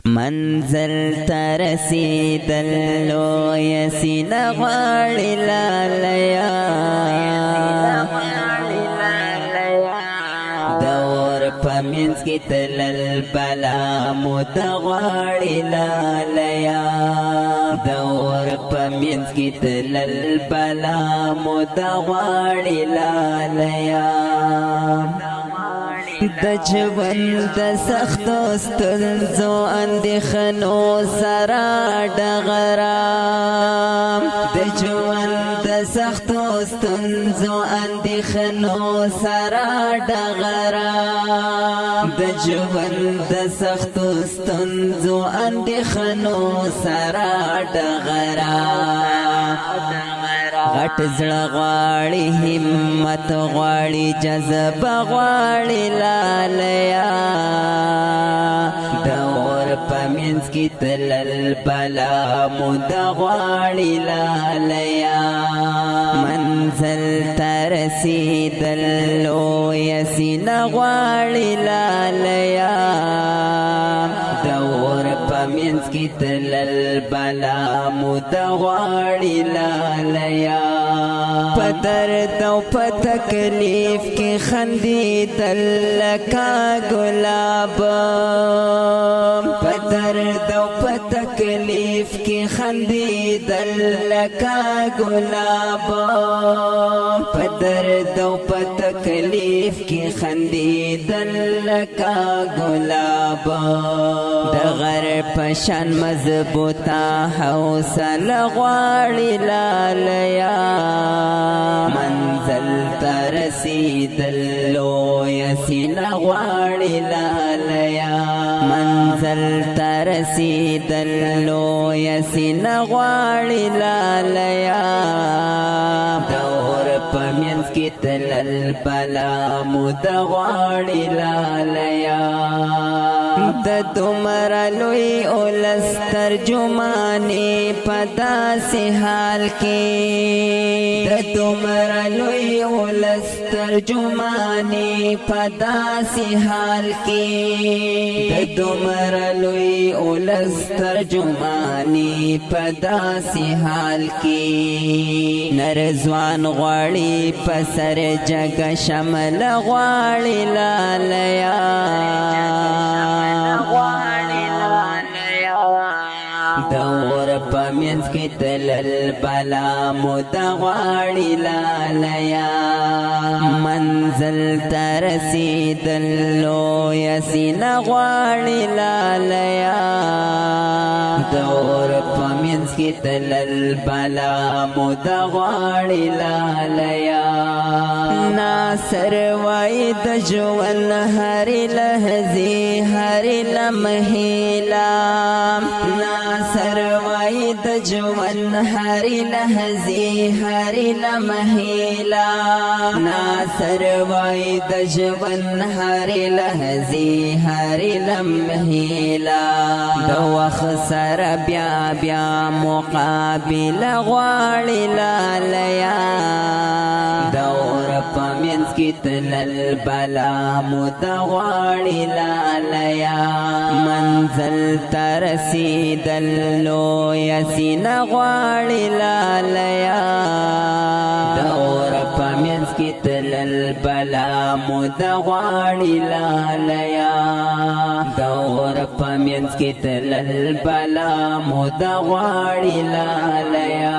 منزل ترسیدلو یسین غواړي لالیا دور پمینس کی تلل بلا مود غواړي لالیا دور پمینس کی تلل بلا مود غواړي لالیا د ژوند د سختو ستونزو اندېښنو سره ډغرام د ژوند د سختو ستونزو اندېښنو سره ډغرام د ژوند د سختو ستونزو اندېښنو سره ډغرام غټ زړه غواړي همت غواړي جذبه غواړي لالیا دور پمینس کی تلل بلا مود غواړي لالیا منزل ترسیدلو یسین غواړي لالیا دور پمینس کی تلل بلا مود غواړي لالیا په درد او په تکلیف کې خندېدل لکه ګلاب په درد او په تکلیف کې خندېدل لکه ګلاب په درد او په تکلیف کې خندېدل لکه ګلاب د غر په شان مضبوطه حوصله غواړي لالیا منزل ترسیدلو یسین غواړي لالیا منزل ترسیدلو یسین غواړي لالیا دور پمینس کی تلل بلا مود غواړي لالیا د دومره لوی اولس ترجمانې په داسې حال کې د دومره لوی اولس ترجمانې په داسې حال کې د دومره لوی اولس ترجمانې په داسې حال کې نر ځوان غواړي په سر جګ شمل غواړي لالیا دور پمینس کی تلل بلا مود غواړي لالیا منزل ترسیدلو یسین غواړي لالیا دور پمینس کی تلل بلا مود غواړي لالیا ناصر وای د ژوند هرې لحظې هرې لمحې ناصر وای د ژوند هرې لحظې هرې لمحې ناصر وای د ژوند هرې لحظې هرې لمحې د وخت سره بیا بیا مقابله غواړي لالیا دور پمینس کی تلل بلا مود غواړي لالیا منزل ترسیدلو یسین غواړي لالیا دور پمینس کی تلل بلا مود غواړي لالیا دور پمینس کی تلل بلا مود غواړي لالیا